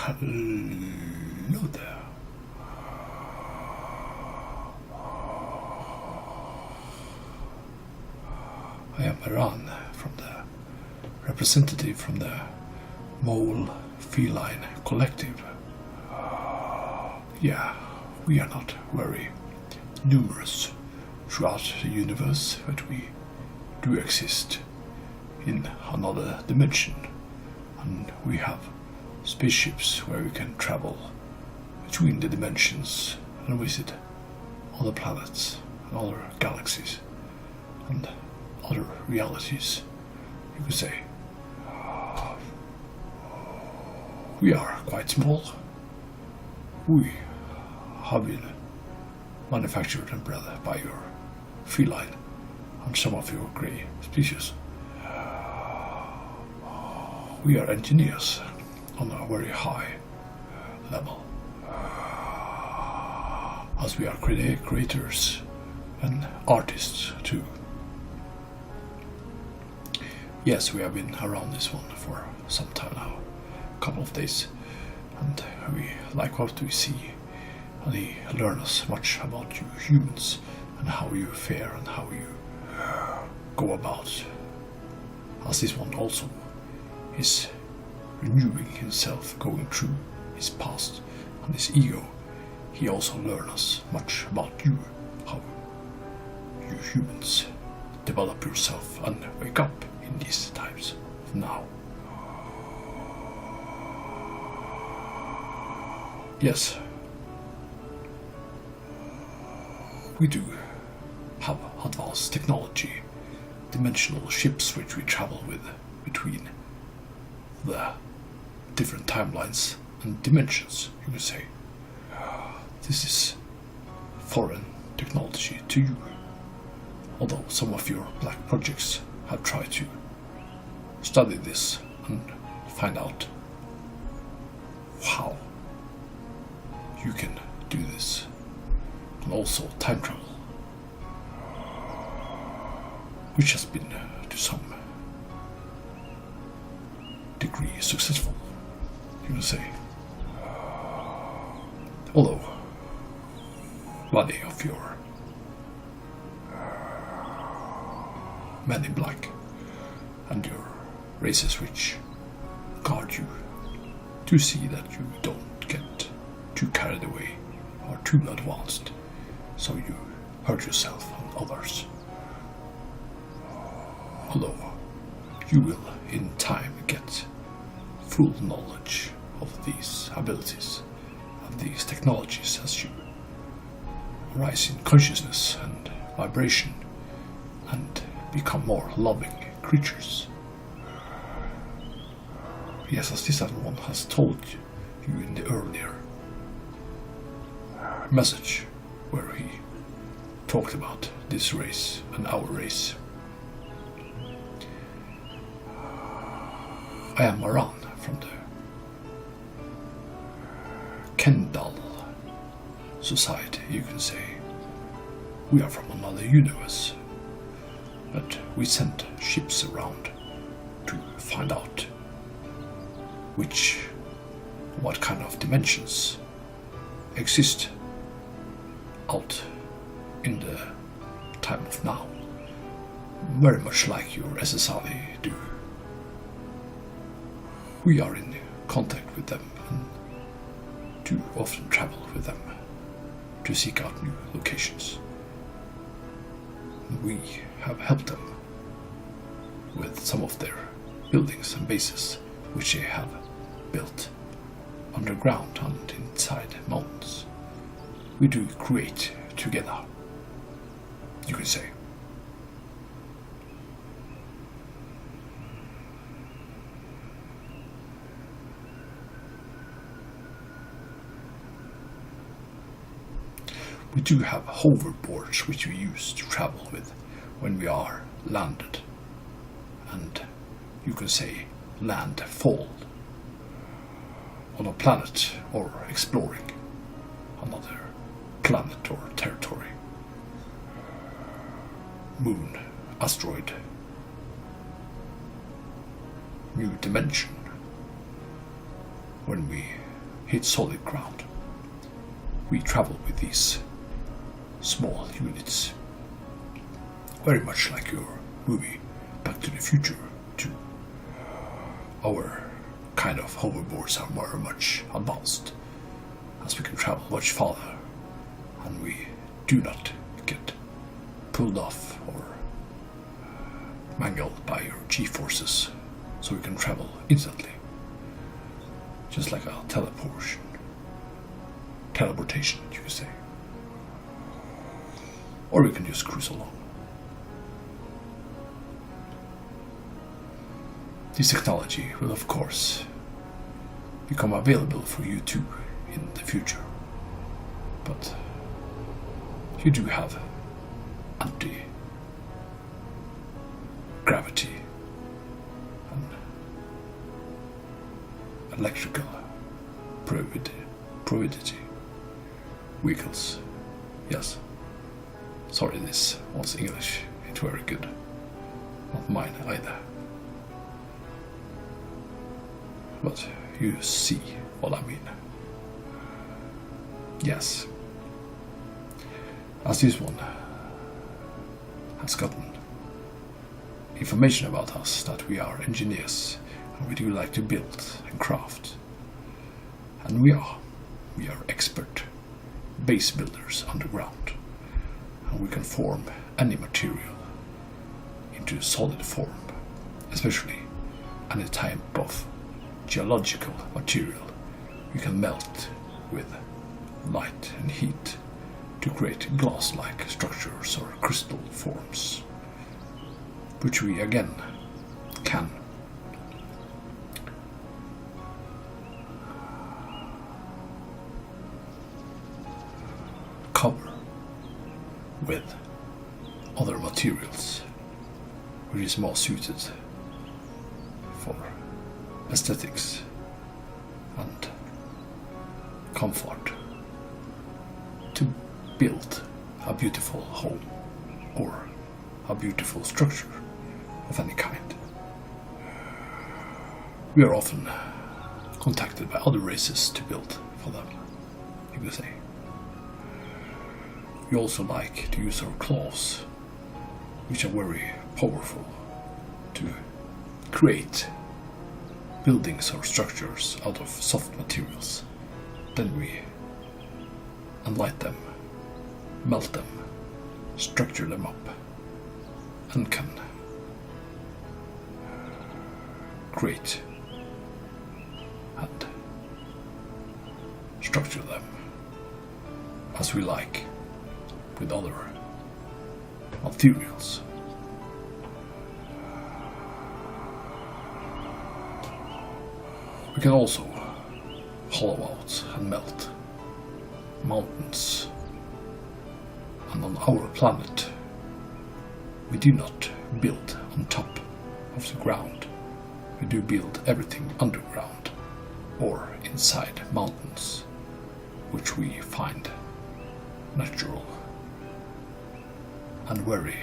Hello there. I am Maran, from the representative from the mole feline collective. Yeah, we are not very numerous throughout the universe, but we do exist in another dimension, and we have spaceships where we can travel between the dimensions and visit other planets and other galaxies and other realities, you could say. We are quite small. We have been manufactured and bred by your feline and some of your grey species. We are engineers on a very high level, as we are creators and artists too. Yes, we have been around this one for some time now, a couple of days, and we like what we see, and they learn us much about you humans and how you fare and how you go about, as this one also is renewing himself, going through his past and his ego. He also learns us much about you, how you humans develop yourself and wake up in these times of now. Yes, we do have advanced technology, dimensional ships which we travel with between the different timelines and dimensions, you could say. This is foreign technology to you, although some of your black projects have tried to study this and find out how you can do this, and also time travel, which has been to some degree successful, you can say. Although many of your men in black and your races which guard you to see that you don't get too carried away or too advanced, so you hurt yourself and others. Although you will in time get full knowledge of these abilities and these technologies as you rise in consciousness and vibration and become more loving creatures. Yes, as this other one has told you in the earlier message, where he talked about this race and our race. I am Maran from the Kendal society, you can say. We are from another universe, but we send ships around to find out what kind of dimensions exist out in the time of now, very much like your SSI do. We are in contact with them and do often travel with them to seek out new locations. We have helped them with some of their buildings and bases which they have built underground and inside mountains. We do create together, you could say. We do have hoverboards which we use to travel with when we are landed, and you can say landfall on a planet or exploring another planet or territory, moon, asteroid, new dimension. When we hit solid ground. We travel with these small units, very much like your movie Back to the Future 2. Our kind of hoverboards are more much advanced, as we can travel much farther, and we do not get pulled off or mangled by your G-forces, so we can travel instantly, just like a teleportation, you could say. Or we can just cruise along. This technology will of course become available for you too in the future, but you do have anti-gravity and electrical providity vehicles. Yes. Sorry, this was English. It's very good. Not mine either. But you see what I mean. Yes. As this one has gotten information about us that we are engineers and we do like to build and craft. And we are expert base builders underground. And we can form any material into solid form, especially any type of geological material we can melt with light and heat to create glass-like structures or crystal forms, which we again can cover with other materials, which is more suited for aesthetics and comfort to build a beautiful home or a beautiful structure of any kind. We are often contacted by other races to build for them, you could say. We also like to use our claws, which are very powerful, to create buildings or structures out of soft materials. Then we enlight them, melt them, structure them up, and can create and structure them as we like with other materials. We can also hollow out and melt mountains, and on our planet we do not build on top of the ground. We do build everything underground or inside mountains, which we find natural and very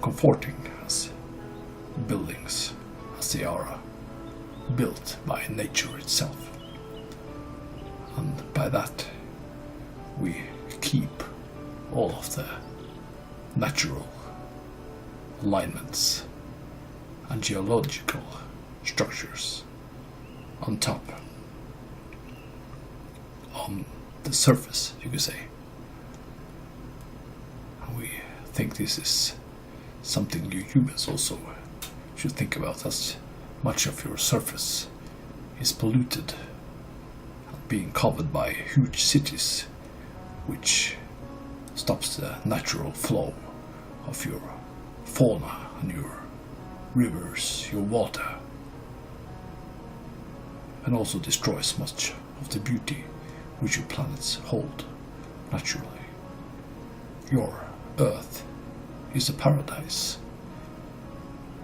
comforting as buildings, as they are built by nature itself. And by that we keep all of the natural alignments and geological structures on top, on the surface, you could say. And we think this is something you humans also should think about, as much of your surface is polluted and being covered by huge cities, which stops the natural flow of your fauna and your rivers, your water, and also destroys much of the beauty which your planets hold naturally. Your Earth is a paradise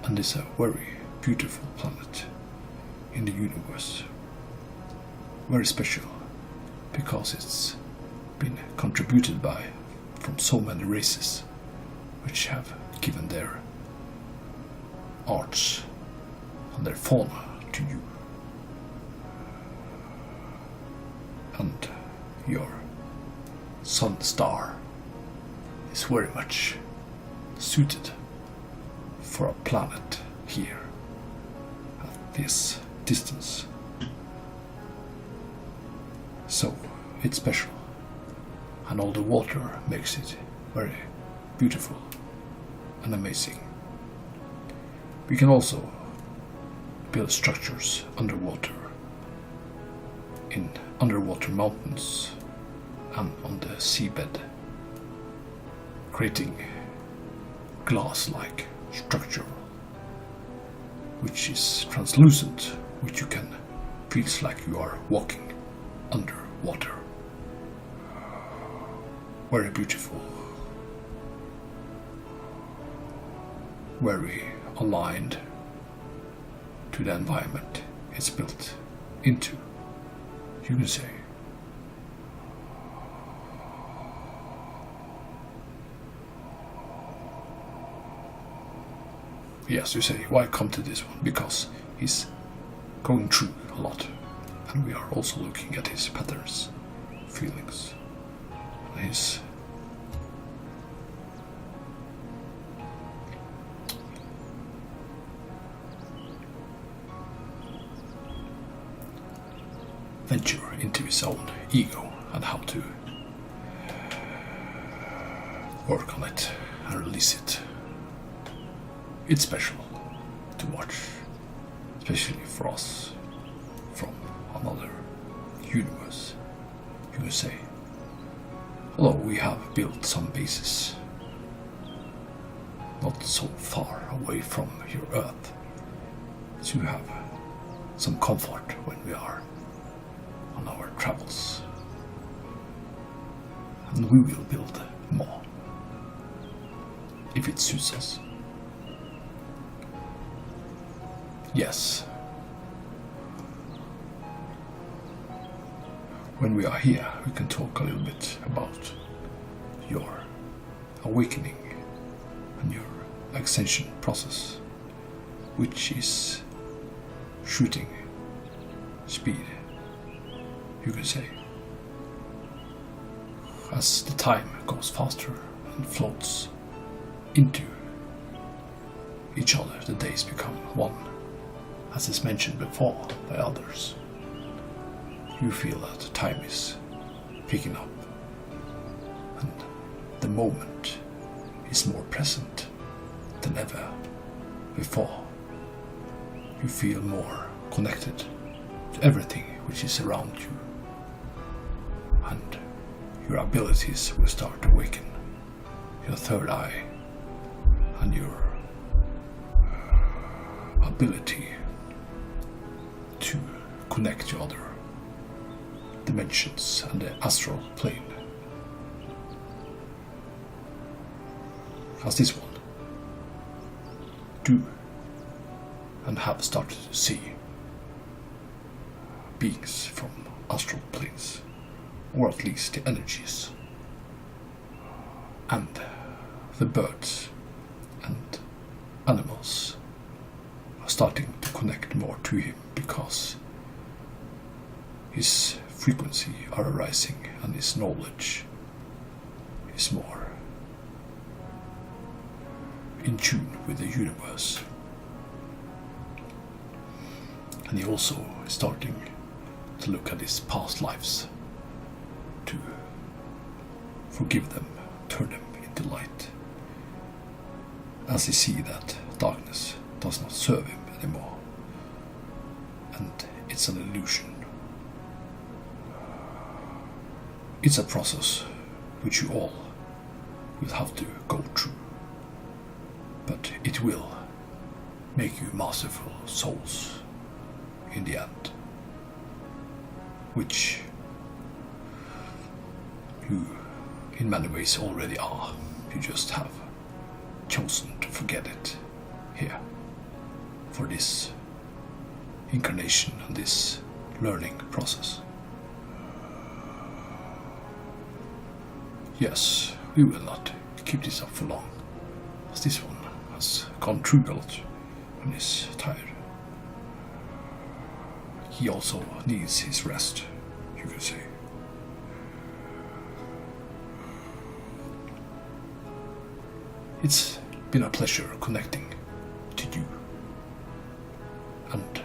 and is a very beautiful planet in the universe. Very special because it's been contributed by from so many races which have given their arts and their fauna to you. and your sun star is very much suited for a planet here at this distance. So it's special, and all the water makes it very beautiful and amazing. We can also build structures underwater, in underwater mountains and on the seabed, creating glass-like structure which is translucent, which you can feel like you are walking underwater. Very beautiful, very aligned to the environment it's built into, you can say. Yes, you say, why come to this one? Because he's going through a lot, and we are also looking at his patterns, feelings, and his venture into his own ego and how to work on it and release it. It's special to watch, especially for us from another universe, you would say. Although we have built some bases not so far away from your Earth, to have some comfort when we are on our travels. And we will build more if it suits us. Yes. When we are here, we can talk a little bit about your awakening and your ascension process, which is shooting speed, you can say. As the time goes faster and floats into each other, the days become one. As is mentioned before by others, you feel that time is picking up and the moment is more present than ever before. You feel more connected to everything which is around you, and your abilities will start to awaken. Your third eye and your ability to connect to other dimensions and the astral plane, as this one do and have started to see beings from astral planes, or at least the energies, and the birds and animals are starting to connect more to him, because his frequency are arising and his knowledge is more in tune with the universe. And he also is starting to look at his past lives, to forgive them, turn them into light, as he sees that darkness does not serve him anymore, and it's an illusion. It's a process which you all will have to go through, but it will make you masterful souls in the end, which you in many ways already are. You just have chosen to forget it here for this incarnation and this learning process. Yes, we will not keep this up for long, as this one has gone through a lot and is tired. He also needs his rest, you can say. It's been a pleasure connecting to you. And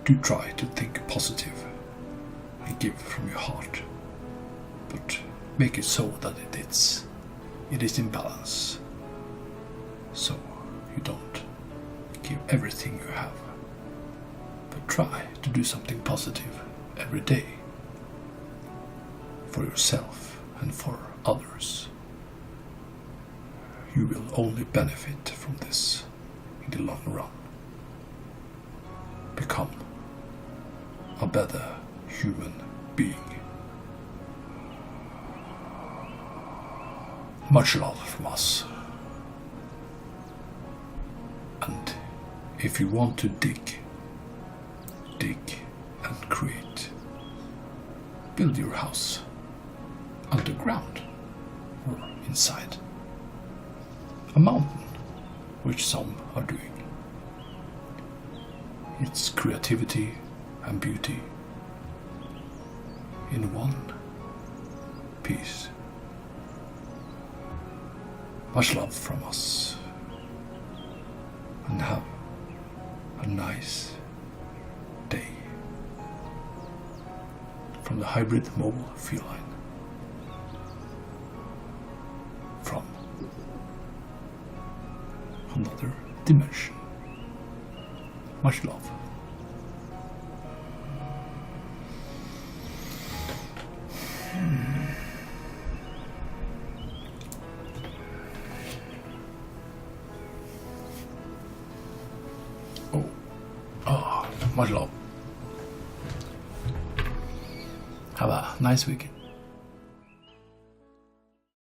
do try to think positive and give from your heart. But make it so that it is in balance. So you don't give everything you have. But try to do something positive every day. For yourself and for others. You will only benefit from this in the long run. Become a better human being. Much love from us. And if you want to dig and create, build your house underground or inside a mountain, which some are doing. It's creativity and beauty in one piece. Much love from us, and have a nice day. From the hybrid mobile feline. From another dimension. Much love. Much love. Have a nice weekend.